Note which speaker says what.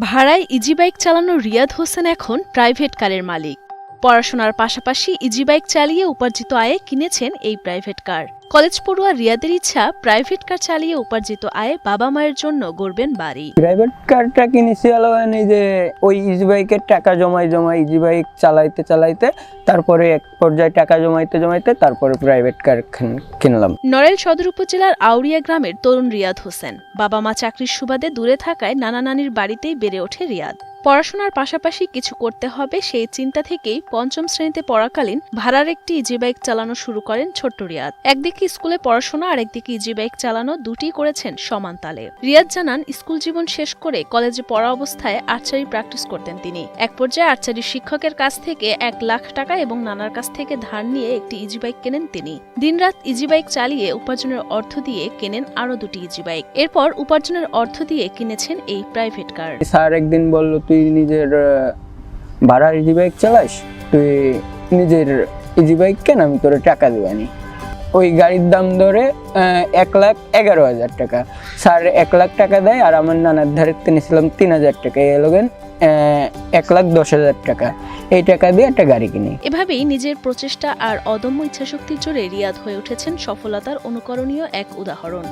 Speaker 1: ভাড়ায় easy bike চালানো রিয়াদ হোসেন এখন প্রাইভেট কারের মালিক। পড়াশোনার পাশাপাশি ইজি বাইক চালিয়ে উপার্জিত আয়ে কিনেছেন এই প্রাইভেট কার। কলেজ পড়ুয়া রিয়াদের ইচ্ছা, প্রাইভেট কার চালিয়ে উপার্জিত আয়ে বাবা মায়ের জন্য গড়বেন বাড়ি।
Speaker 2: প্রাইভেট কারটা কিনেছি হলো যে ওই ইজি বাইকের টাকা জমাই ইজি বাইক চালাইতে তারপরে এক পর্যায়ে টাকা জমাইতে তারপরে প্রাইভেট কার কিনলাম।
Speaker 1: নড়াইল সদর উপজেলার আউরিয়া গ্রামের তরুণ রিয়াদ হোসেন। বাবা মা চাকরির সুবাদে দূরে থাকায় নানা নানির বাড়িতেই বেড়ে ওঠে রিয়াদ। পড়াশোনার পাশাপাশি কিছু করতে হবে সেই চিন্তা থেকেই পঞ্চম শ্রেণীতে পড়াকালীন ভাড়ার একটি ইজি বাইক চালানো শুরু করেন ছোট্ট রিয়াদ। একদিকে স্কুলে পড়াশোনা আর একদিকে ইজি বাইক চালানো, দুটি করেছেন সমান তালে। রিয়াদ জানান, স্কুল জীবন শেষ করে কলেজে পড়া অবস্থায় আর্চারি প্র্যাকটিস করতেন তিনি। এক পর্যায়ে আর্চারি শিক্ষকের কাছ থেকে 1 লাখ টাকা এবং নানার কাছ থেকে ধার নিয়ে একটি ইজি বাইক কেনেন তিনি। দিনরাত ইজি বাইক চালিয়ে উপার্জনের অর্থ দিয়ে কেনেন আরো 2টি ইজি বাইক। এরপর উপার্জনের অর্থ দিয়ে কিনেছেন এই প্রাইভেট কার।
Speaker 2: স্যার একদিন বলল, তুই নিজের ভাড়ার ইজি বাইক চালাস, তুই নিজের ইজি বাইক কেন, আমি তোরে টাকা দিবানি। ওই গাড়ির দাম ধরে 1,11,000 টাকা। স্যার 1 লাখ টাকা দেয় আর আমার নানার ধারে কিনেছিলাম 3,000 টাকা। এলোগেন 1,10,000 টাকা। এই টাকা দিয়ে একটা গাড়ি কিনি।
Speaker 1: এভাবেই নিজের প্রচেষ্টা আর অদম্য ইচ্ছাশক্তির জোরে রিয়াদ হয়ে উঠেছেন সফলতার অনুকরণীয় এক উদাহরণ।